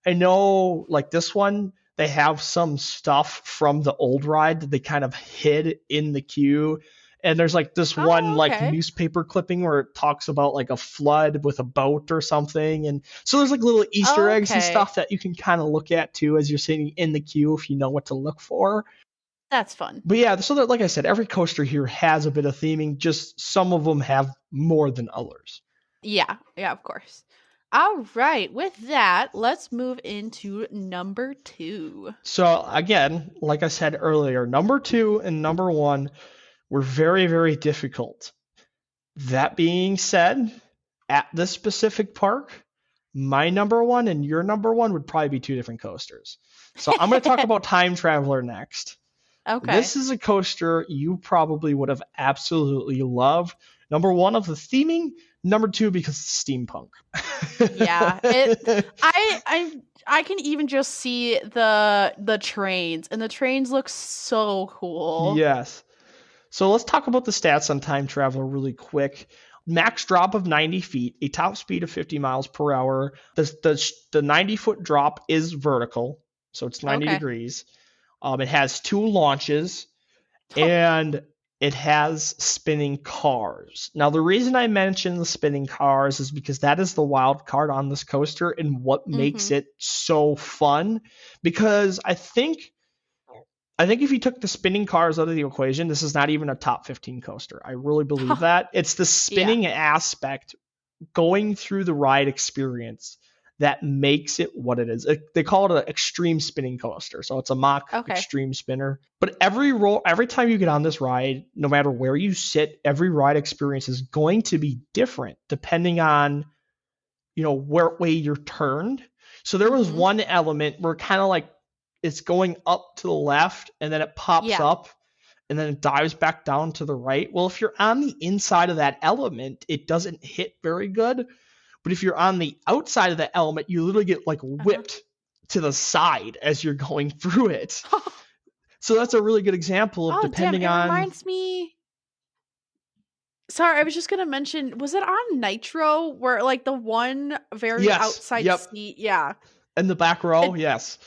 I know like this one, they have some stuff from the old ride that they kind of hid in the queue. And there's like this one like newspaper clipping where it talks about like a flood with a boat or something. And so there's like little Easter eggs and stuff that you can kind of look at too as you're sitting in the queue if you know what to look for. That's fun. But yeah, so that, like I said, every coaster here has a bit of theming, just some of them have more than others. Yeah, of course. All right, with that, let's move into number 2. So again, like I said earlier, number 2 and number 1 were very, very difficult. That being said, at this specific park, my number 1 and your number 1 would probably be 2 different coasters. So I'm going to talk about Time Traveler next. Okay. This is a coaster you probably would have absolutely loved. Number 1 of the theming, number 2 because it's steampunk. Yeah, I can even just see the trains, and the trains look so cool. Yes. So let's talk about the stats on Time Traveler really quick. Max drop of 90 feet, a top speed of 50 miles per hour. The 90-foot drop is vertical, so it's 90 degrees. It has 2 launches, and it has spinning cars. Now, the reason I mention the spinning cars is because that is the wild card on this coaster and what makes it so fun. Because I think if you took the spinning cars out of the equation, this is not even a top 15 coaster. I really believe that. It's the spinning aspect, going through the ride experience, that makes it what it is. They call it an extreme spinning coaster. So it's a mock extreme spinner. But every time you get on this ride, no matter where you sit, every ride experience is going to be different depending on, where way you're turned. So there was one element where kind of like it's going up to the left and then it pops up and then it dives back down to the right. Well, if you're on the inside of that element, it doesn't hit very good. But if you're on the outside of the element, you literally get like whipped to the side as you're going through it. So that's a really good example of depending on. It reminds me. Sorry, I was just gonna mention. Was it on Nitro where like the one very outside seat? Yeah. In the back row, yes.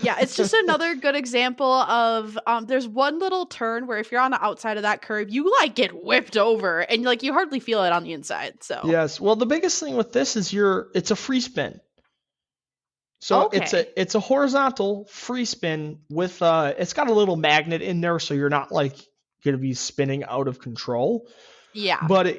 Yeah, it's just another good example of there's one little turn where if you're on the outside of that curve, you like get whipped over and like you hardly feel it on the inside. So yes, well the biggest thing with this is it's a free spin. So it's a horizontal free spin with it's got a little magnet in there, so you're not like gonna be spinning out of control. Yeah. But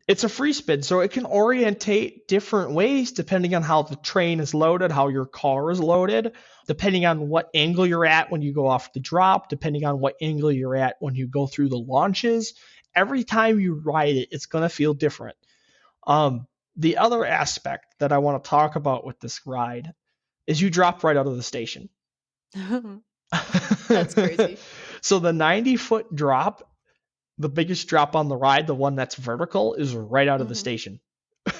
it's a free spin, so it can orientate different ways depending on how the train is loaded, how your car is loaded, depending on what angle you're at when you go off the drop, depending on what angle you're at when you go through the launches. Every time you ride it, it's going to feel different. The other aspect that I want to talk about with this ride is you drop right out of the station. That's crazy. So the 90-foot drop, the biggest drop on the ride, the one that's vertical, is right out of the station.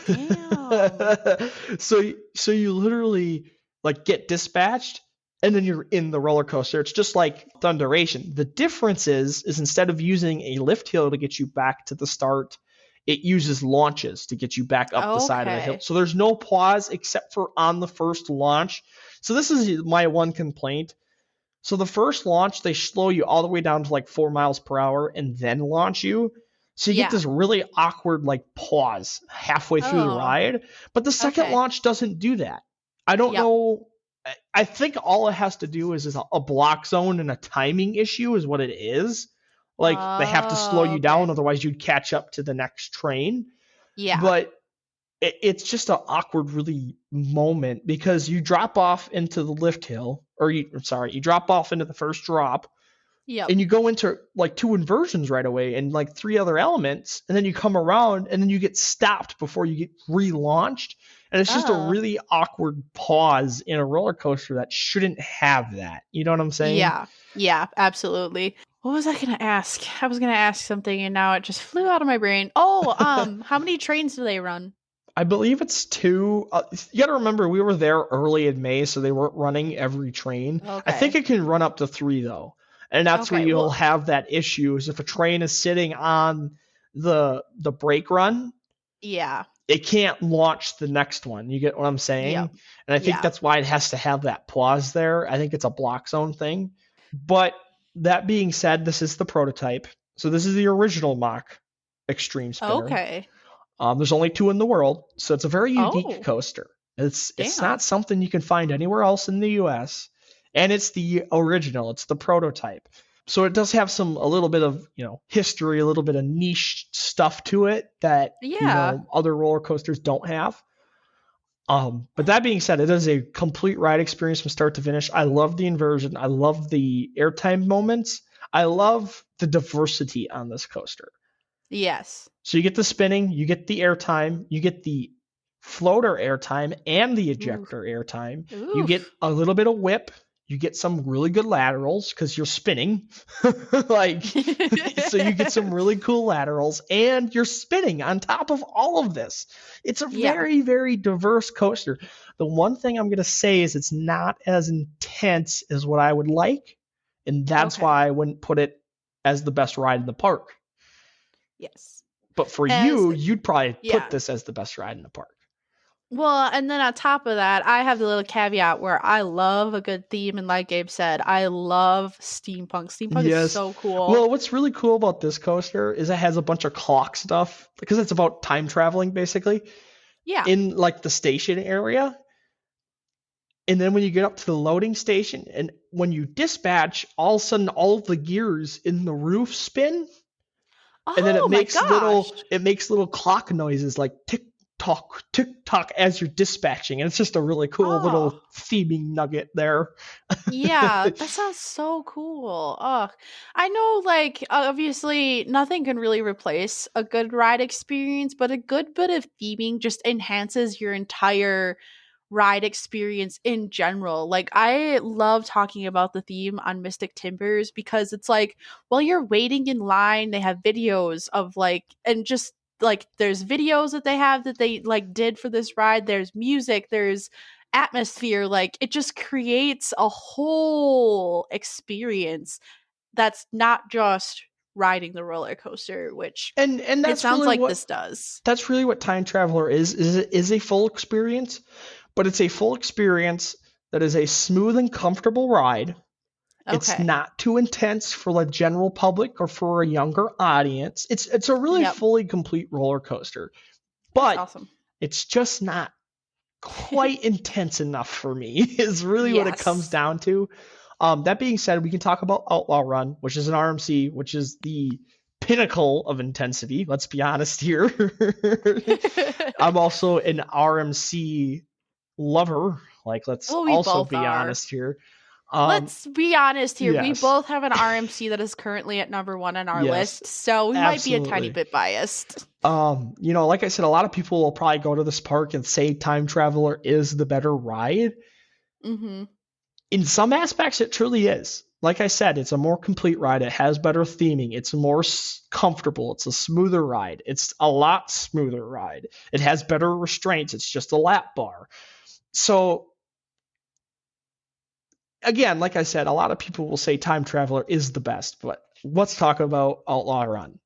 Damn. So you literally like get dispatched and then you're in the roller coaster. It's just like Thunderation. The difference is instead of using a lift hill to get you back to the start, it uses launches to get you back up the side of the hill. So there's no pause except for on the first launch. So this is my one complaint. So the first launch, they slow you all the way down to like 4 miles per hour and then launch you. So you get this really awkward like pause halfway through the ride. But the second launch doesn't do that. I don't know. I think all it has to do is a block zone and a timing issue is what it is. Like they have to slow you down, otherwise you'd catch up to the next train. Yeah. But it's just an awkward really moment because you drop off into the lift hill, or you drop off into the first drop. Yeah. And you go into like 2 inversions right away and like 3 other elements, and then you come around and then you get stopped before you get relaunched. And it's just a really awkward pause in a roller coaster that shouldn't have that. You know what I'm saying? Yeah. Yeah, absolutely. What was I going to ask? I was going to ask something and now it just flew out of my brain. Oh, how many trains do they run? I believe it's 2. You got to remember, we were there early in May, so they weren't running every train. I think Okay. it can run up to 3 though, and that's where Okay. you'll Well, have that issue. Is if a train is sitting on the brake run, yeah. it can't launch the next one. You get what I'm saying? Yep. And I think Yeah. that's why it has to have that pause there. I think it's a block zone thing. But that being said, this is the prototype. So this is the original mock extreme spinner. Okay. There's only 2 in the world, so it's a very unique Oh, coaster. It's not damn. something you can find anywhere else in the U.S. And it's the original. It's the prototype. So it does have a little bit of history, a little bit of niche stuff to it that Yeah. other roller coasters don't have. But that being said, it is a complete ride experience from start to finish. I love the inversion. I love the airtime moments. I love the diversity on this coaster. Yes. So you get the spinning, you get the airtime, you get the floater airtime and the Ooh. ejector airtime. You get Oof. a little bit of whip. You get some really good laterals because you're spinning. Like, so you get some really cool laterals and you're spinning on top of all of this. It's a Yeah. very, very diverse coaster. The one thing I'm going to say is it's not as intense as what I would like. And that's Okay. why I wouldn't put it as the best ride in the park. Yes. But for As you, you'd probably put yeah. this as the best ride in the park. Well, and then on top of that, I have the little caveat where I love a good theme, and like Gabe said, I love steampunk. Steampunk is Yes. so cool. Well, what's really cool about this coaster is it has a bunch of clock stuff because it's about time traveling basically Yeah. in like the station area. And then when you get up to the loading station and when you dispatch, all of a sudden all of the gears in the roof spin and then Oh my gosh. it makes little clock noises like tick tock as you're dispatching, and it's just a really cool Oh. little theming nugget there. Yeah, that sounds so cool. Oh, I know, like, obviously, nothing can really replace a good ride experience, but a good bit of theming just enhances your entire ride experience in general. Like, I love talking about the theme on Mystic Timbers because it's like, while you're waiting in line, they have videos of like, and just like, there's videos that they have that they like did for this ride, there's music, there's atmosphere, like it just creates a whole experience that's not just riding the roller coaster, which And it sounds like this does. that's really what Time Traveler is it is a full experience, but it's a full experience that is a smooth and comfortable ride. It's Okay. not too intense for the general public or for a younger audience. It's a really Yep. fully complete roller coaster. That's But awesome. it's just not quite intense enough for me, is really what it comes Yes. down to. That being said, we can talk about Outlaw Run, which is an RMC, which is the pinnacle of intensity. Let's be honest here. I'm also an RMC lover. Like, let's Well, we also both be are. honest here. Let's be honest here. We Yes. both have an RMC that is currently at number 1 on our Yes. list, so we might be a tiny Absolutely. bit biased. Like I said, a lot of people will probably go to this park and say Time Traveler is the better ride. Mm-hmm. In some aspects, it truly is. Like I said, it's a more complete ride. It has better theming. It's more comfortable. It's a smoother ride. It's a lot smoother ride. It has better restraints. It's just a lap bar. So, again, like I said, a lot of people will say Time Traveler is the best, but let's talk about Outlaw Run.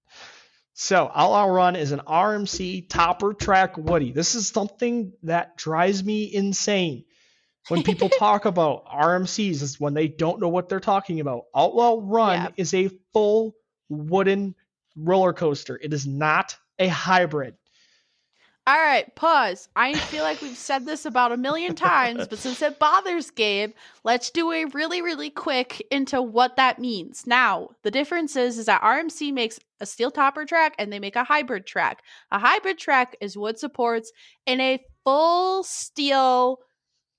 So, Outlaw Run is an RMC topper track Woody. This is something that drives me insane. When people talk about RMCs is when they don't know what they're talking about. Outlaw Run Yeah. is a full wooden roller coaster. It is not a hybrid. All right, pause. I feel like we've said this about a million times, but since it bothers Gabe, let's do a really, really quick into what that means. Now, the difference is that RMC makes a steel topper track and they make a hybrid track. A hybrid track is wood supports in a full steel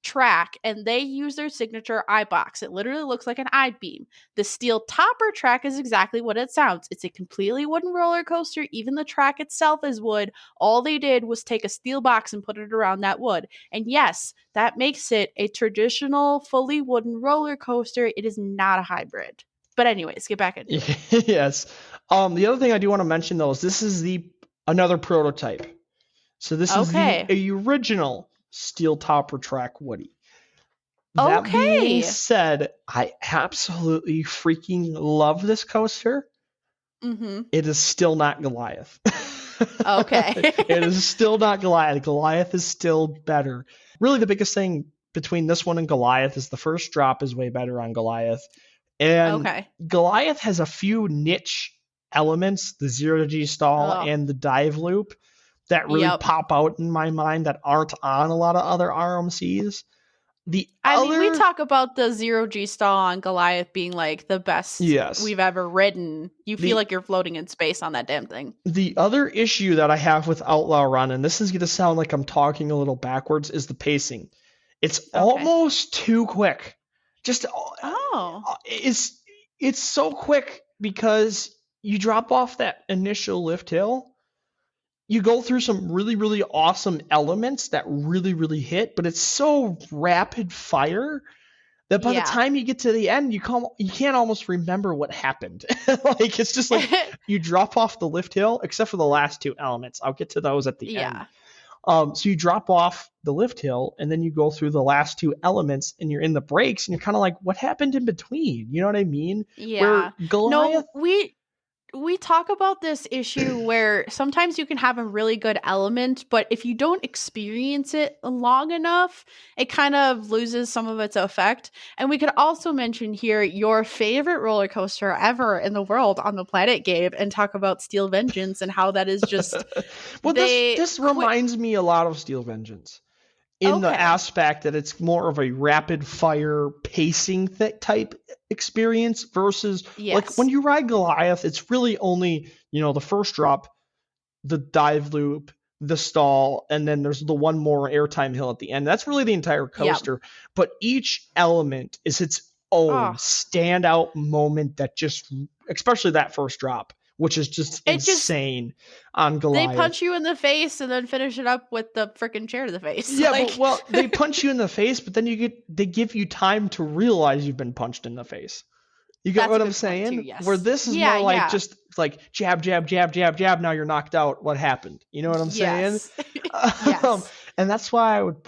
track, and they use their signature eye box. It literally looks like an eye beam. The steel topper track is exactly what it sounds. It's a completely wooden roller coaster. Even the track itself is wood. All they did was take a steel box and put it around that wood. And yes, that makes it a traditional, fully wooden roller coaster. It is not a hybrid. But anyways, get back into it. Yes. The other thing I do want to mention though is this is another prototype. So this is the original steel topper track Woody. That being said, I absolutely freaking love this coaster. Mm-hmm. It is still not Goliath. Okay. It is still not Goliath. Goliath is still better. Really, the biggest thing between this one and Goliath is the first drop is way better on Goliath. And Goliath has a few niche elements, the 0G stall and the dive loop, that really pop out in my mind that aren't on a lot of other RMCs. We talk about the 0G stall on Goliath being like the best we've ever ridden. You feel like you're floating in space on that damn thing. The other issue that I have with Outlaw Run, and this is going to sound like I'm talking a little backwards, is the pacing. It's almost too quick. It's so quick because you drop off that initial lift hill. You go through some really, really awesome elements that really, really hit, but it's so rapid fire that by the time you get to the end, you can't almost remember what happened. Like it's just like you drop off the lift hill, except for the last two elements. I'll get to those at the end. So you drop off the lift hill, and then you go through the last two elements, and you're in the breaks, and you're kind of like, what happened in between? You know what I mean? Yeah. Where Goliath, we talk about this issue where sometimes you can have a really good element, but if you don't experience it long enough, it kind of loses some of its effect. And we could also mention here your favorite roller coaster ever in the world on the planet, Gabe, and talk about Steel Vengeance and how that is just... Well, this reminds me a lot of Steel Vengeance. In the aspect that it's more of a rapid fire pacing type experience versus like when you ride Goliath, it's really only, the first drop, the dive loop, the stall, and then there's the one more airtime hill at the end. That's really the entire coaster. But each element is its own standout moment that just, especially that first drop, which is just insane on Goliath. They punch you in the face and then finish it up with the freaking chair to the face. Yeah, they punch you in the face, but then they give you time to realize you've been punched in the face. You get what I'm saying? Too, yes. Where this is more like just like jab, jab, jab, jab, jab. Now you're knocked out. What happened? You know what I'm saying? Yes. And that's why I would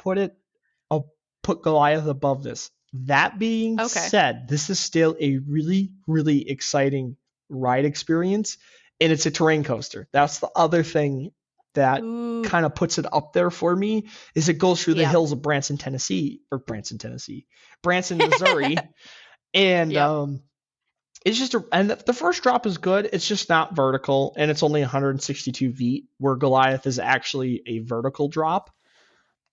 I'll put Goliath above this. That being said, this is still a really, really exciting ride experience, and it's a terrain coaster. That's the other thing that kind of puts it up there for me, is it goes through the hills of Branson, Missouri. And it's just and the first drop is good. It's just not vertical, and it's only 162 feet, where Goliath is actually a vertical drop.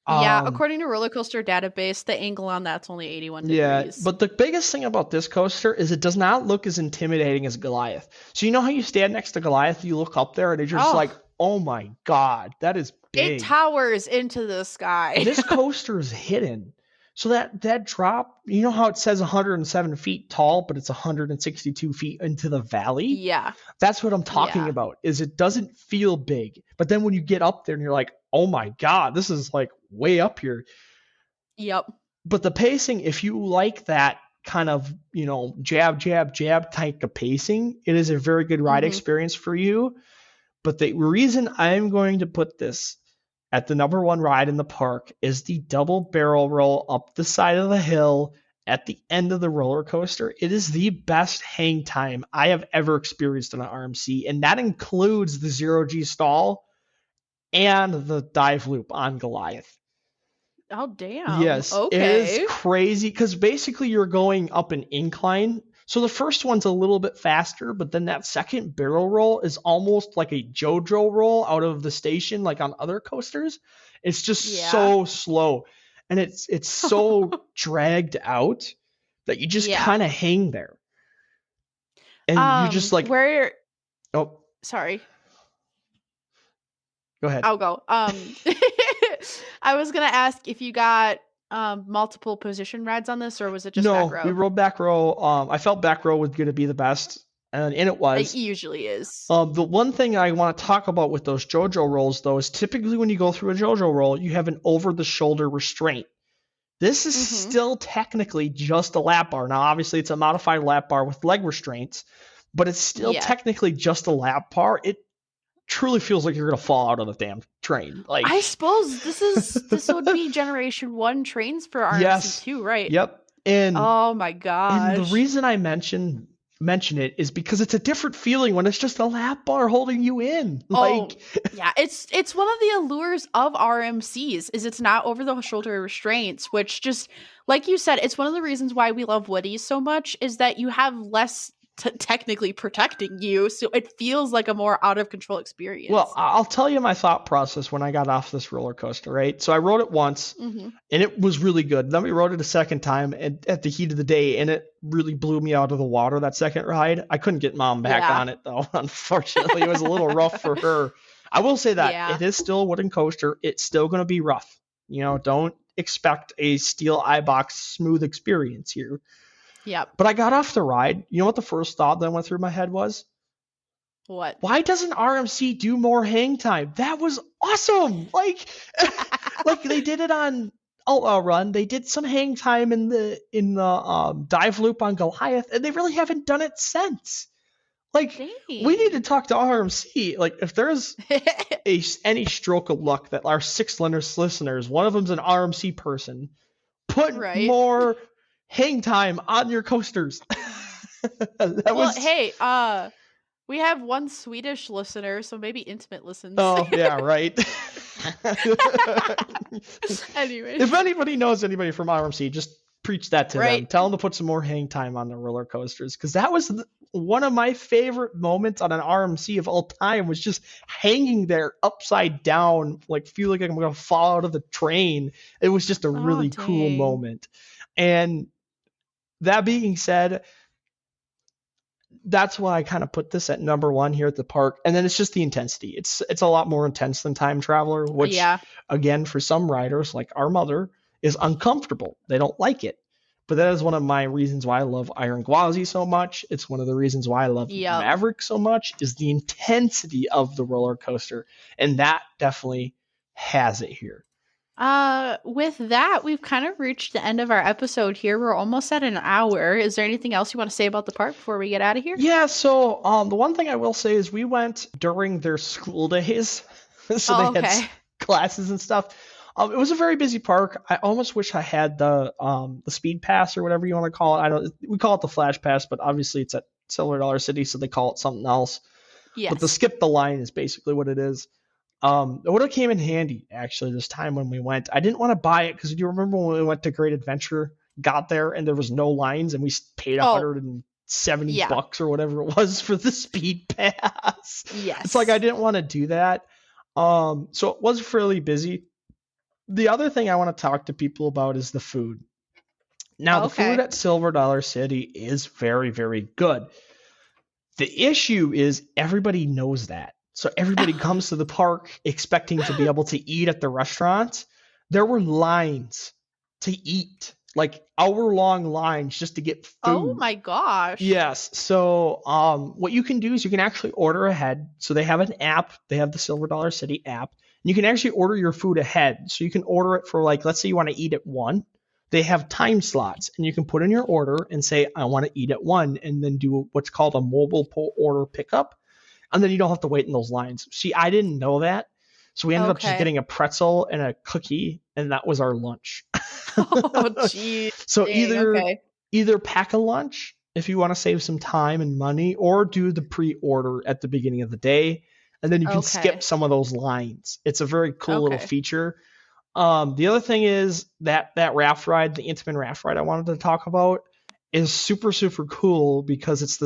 Yeah, according to Roller Coaster Database, the angle on that's only 81 degrees. Yeah, but the biggest thing about this coaster is it does not look as intimidating as Goliath. So you know how you stand next to Goliath, you look up there, and you're just like, oh my god, that is big. It towers into the sky. This coaster is hidden. So that drop, you know how it says 107 feet tall, but it's 162 feet into the valley? Yeah. That's what I'm talking about, is it doesn't feel big. But then when you get up there and you're like, oh my god, this is like way up here. Yep. But the pacing, if you like that kind of, jab, jab, jab type of pacing, it is a very good ride experience for you. But the reason I'm going to put this at the number one ride in the park is the double barrel roll up the side of the hill at the end of the roller coaster. It is the best hang time I have ever experienced on an RMC, and that includes the 0G stall and the dive loop on Goliath. Oh, damn. Yes. Okay. It is crazy because basically you're going up an incline. So the first one's a little bit faster, but then that second barrel roll is almost like a JoJo roll out of the station, like on other coasters. It's just so slow. And it's so dragged out that you just kind of hang there. And you just like... Oh. Sorry. Go ahead. I'll go. I was going to ask if you got multiple position rides on this, or was it just back row? No, we rode back row. I felt back row was going to be the best, and it was. It usually is. The one thing I want to talk about with those JoJo rolls, though, is typically when you go through a JoJo roll, you have an over-the-shoulder restraint This is still technically just a lap bar. Now, obviously, it's a modified lap bar with leg restraints, but it's still technically just a lap bar. It truly feels like you're going to fall out of the damn train. Like, I suppose this would be Generation 1 trains for RMC too, right? Yep. And oh my gosh. And the reason I mention it is because it's a different feeling when it's just a lap bar holding you in. Like, yeah, it's one of the allures of RMCs is it's not over the shoulder restraints, which just like you said, it's one of the reasons why we love Woodies so much is that you have less technically protecting you, so it feels like a more out of control experience. Well, I'll tell you my thought process when I got off this roller coaster, right? So I rode it once and it was really good. Then we rode it a second time at the heat of the day, and it really blew me out of the water that second ride. I couldn't get Mom back on it though. Unfortunately, it was a little rough for her. I will say that it is still a wooden coaster. It's still going to be rough. Don't expect a steel iBox smooth experience here. Yeah. But I got off the ride. You know what the first thought that went through my head was? What? Why doesn't RMC do more hang time? That was awesome. Like they did it on Run. They did some hang time in the dive loop on Goliath, and they really haven't done it since. Like, we need to talk to RMC. Like, if there's any stroke of luck that our 6 listeners, one of them's an RMC person, put more hang time on your coasters. Hey, we have one Swedish listener, so maybe Intimate listens. Oh, yeah, right. Anyway, if anybody knows anybody from RMC, just preach that to them. Tell them to put some more hang time on the roller coasters, because that was one of my favorite moments on an RMC of all time, was just hanging there upside down, like feeling like I'm going to fall out of the train. It was just a really cool moment. And that being said, that's why I kind of put this at number 1 here at the park. And then it's just the intensity. It's a lot more intense than Time Traveler, which again, for some riders like our mother, is uncomfortable. They don't like it. But that is one of my reasons why I love Iron Gwazi so much. It's one of the reasons why I love Maverick so much, is the intensity of the roller coaster. And that definitely has it here. With that, we've kind of reached the end of our episode here. We're almost at an hour. Is there anything else you want to say about the park before we get out of here? Yeah, so the one thing I will say is we went during their school days. So they had classes and stuff. It was a very busy park. I almost wish I had the speed pass or whatever you want to call it. We call it the flash pass, but obviously it's at Silver Dollar City, so they call it something else. Yes. But the skip the line is basically what it is. It would have came in handy actually this time when we went. I didn't want to buy it because do you remember when we went to Great Adventure, got there and there was no lines and we paid $170 or whatever it was for the speed pass. Yes. It's like I didn't want to do that. So it was fairly busy. The other thing I want to talk to people about is the food. Now, the food at Silver Dollar City is very, very good. The issue is everybody knows that. So everybody comes to the park expecting to be able to eat at the restaurant. There were lines to eat, like hour-long lines just to get food. Oh my gosh. Yes. So what you can do is you can actually order ahead. So they have an app. They have the Silver Dollar City app. And you can actually order your food ahead. So you can order it for, like, let's say you want to eat at 1. They have time slots, and you can put in your order and say, I want to eat at 1, and then do what's called a mobile order pickup. And then you don't have to wait in those lines. See, I didn't know that. So we ended up just getting a pretzel and a cookie, and that was our lunch. Oh, geez. So either pack a lunch if you want to save some time and money, or do the pre-order at the beginning of the day, and then you can skip some of those lines. It's a very cool little feature. The other thing is that raft ride, the Intamin raft ride I wanted to talk about, is super, super cool because it's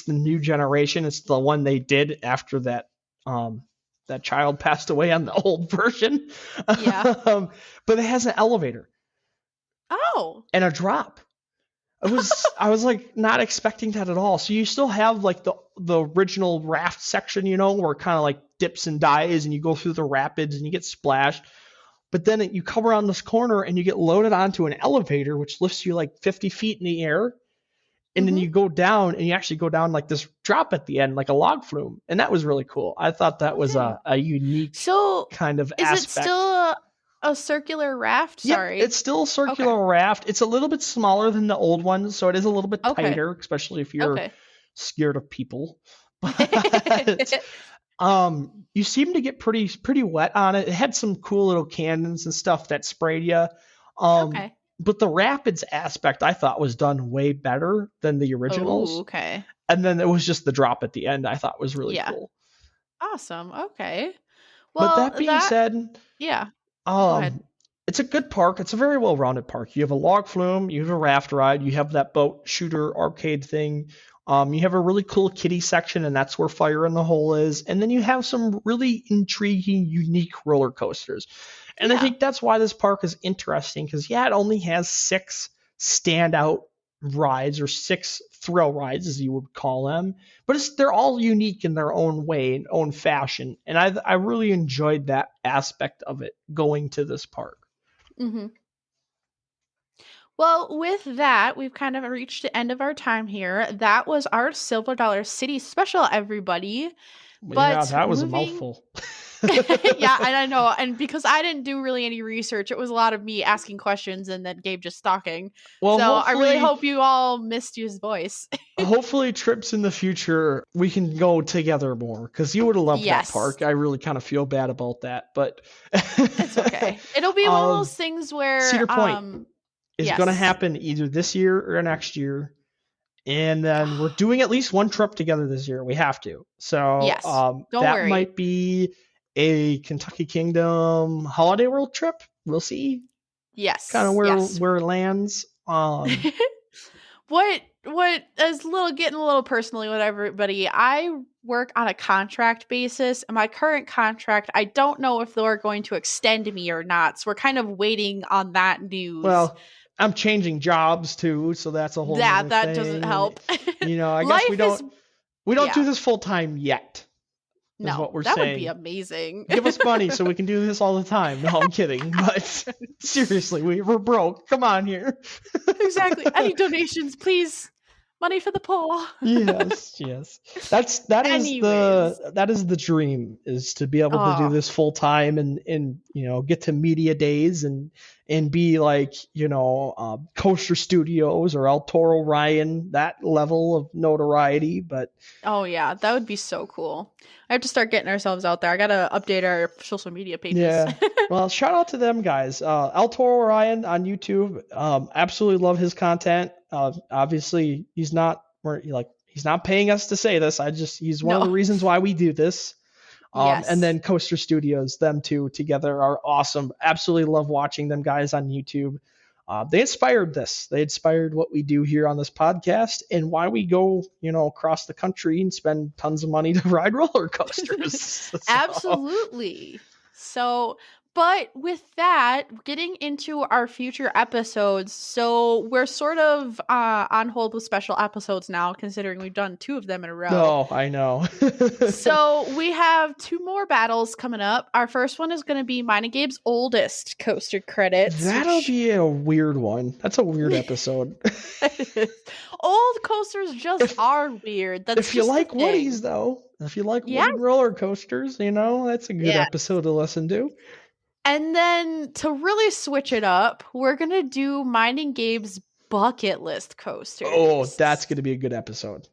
the new generation. It's the one they did after that child passed away on the old version. Yeah. But it has an elevator. Oh. And a drop. I was like not expecting that at all. So you still have like the original raft section, where it kind of like dips and dives and you go through the rapids and you get splashed. But then you come around this corner and you get loaded onto an elevator, which lifts you like 50 feet in the air. And then you go down and you actually go down like this drop at the end, like a log flume. And that was really cool. I thought that was a unique kind of aspect. Is it still a circular raft? Sorry. Yep, it's still a circular raft. It's a little bit smaller than the old ones, so it is a little bit tighter, especially if you're scared of people. But you seem to get pretty wet on it. It had some cool little cannons and stuff that sprayed you. But the rapids aspect I thought was done way better than the originals. Oh, okay. And then it was just the drop at the end I thought was really cool. Awesome. Okay. Well, but that being said, go ahead. It's a good park. It's a very well-rounded park. You have a log flume, you have a raft ride, you have that boat shooter arcade thing. You have a really cool kiddie section, and that's where Fire in the Hole is. And then you have some really intriguing, unique roller coasters. And I think that's why this park is interesting, because it only has 6 standout rides, or 6 thrill rides, as you would call them. But they're all unique in their own way, in own fashion. And I really enjoyed that aspect of it, going to this park. Mm-hmm. Well, with that, we've kind of reached the end of our time here. That was our Silver Dollar City special, everybody. But that was a mouthful. Yeah, and I know. And because I didn't do really any research, it was a lot of me asking questions and then Gabe just talking. Well, so I really hope you all missed his voice. Hopefully trips in the future, we can go together more, because you would have loved that park. I really kind of feel bad about that, but it's okay. It'll be one of those things where Cedar Point is going to happen either this year or next year. And then we're doing at least one trip together this year. We have to. So that might be a Kentucky Kingdom Holiday World trip. We'll see. Yes. Kind of where it lands. What is getting a little personally with everybody. I work on a contract basis, and my current contract, I don't know if they're going to extend me or not. So we're kind of waiting on that news. Well, I'm changing jobs too, so that's a whole that thing. Doesn't help. I guess we don't do this full time yet. No, what we're that saying. Would be amazing. Give us money so we can do this all the time. No, I'm kidding. But seriously, we're broke. Come on here. Exactly. Any donations, please. Money for the poor. Yes. That is the dream, is to be able to do this full time and get to media days and be like, Coaster Studios or El Toro Ryan, that level of notoriety. But that would be so cool. I have to start getting ourselves out there. I gotta update our social media pages. Yeah. Well, shout out to them guys. El Toro Ryan on YouTube. Absolutely love his content. Obviously he's not paying us to say this. He's one of the reasons why we do this. And then Coaster Studios, them two together are awesome. Absolutely love watching them guys on YouTube. They inspired this. They inspired what we do here on this podcast and why we go, across the country and spend tons of money to ride roller coasters. Absolutely. So, but with that, getting into our future episodes, so we're sort of on hold with special episodes now, considering we've done 2 of them in a row. Oh, I know. So we have 2 more battles coming up. Our first one is going to be mine and Gabe's oldest coaster credits. That'll be a weird one. That's a weird episode. Old coasters just are weird. That's if you like Woodies, though. If you like Woody roller coasters, that's a good episode to listen to. And then to really switch it up, we're going to do mine and Gabe's bucket list coasters. Oh, that's going to be a good episode.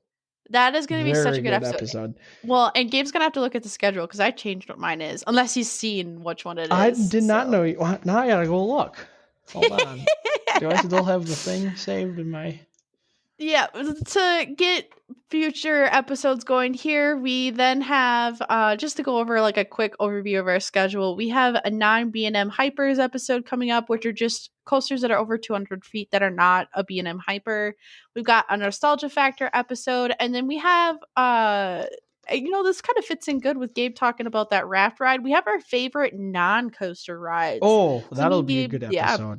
That is going to be such a good episode. Well, and Gabe's going to have to look at the schedule because I changed what mine is, unless he's seen which one it is. I did not know. Now I got to go look. Hold on. Do I still have the thing saved in my... Yeah, to get future episodes going here, we then have, just to go over like a quick overview of our schedule, we have a 9 B&M Hypers episode coming up, which are just coasters that are over 200 feet that are not a B&M Hyper. We've got a Nostalgia Factor episode, and then we have, this kind of fits in good with Gabe talking about that raft ride. We have our favorite non-coaster rides. Oh, that'll be a good episode. Yeah.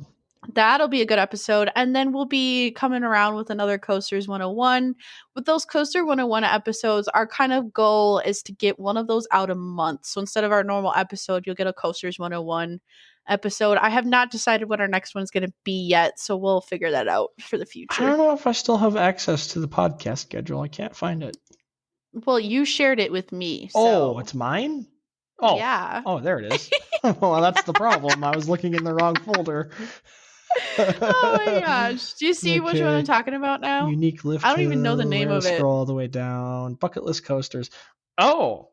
That'll be a good episode. And then we'll be coming around with another Coasters 101. With those Coaster 101 episodes, our kind of goal is to get one of those out a month. So instead of our normal episode, you'll get a Coasters 101 episode. I have not decided what our next one's going to be yet, so we'll figure that out for the future. I don't know if I still have access to the podcast schedule. I can't find it. Well, you shared it with me. So. Oh, it's mine? Oh, yeah. Oh, there it is. Well, that's the problem. I was looking in the wrong folder. Oh my gosh. Do you see which one I'm talking about now? Unique lift. I don't even know the name of it. Scroll all the way down. Bucket list coasters. Oh.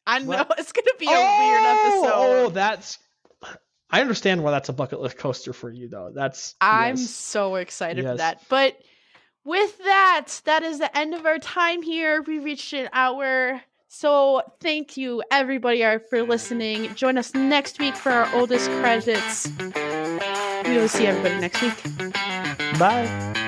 I know it's gonna be a weird episode. Oh, that's. I understand why that's a bucket list coaster for you, though. I'm so excited for that. But with that, that is the end of our time here. We reached an hour. So thank you, everybody, for listening. Join us next week for our oldest credits. We will see everybody next week. Bye.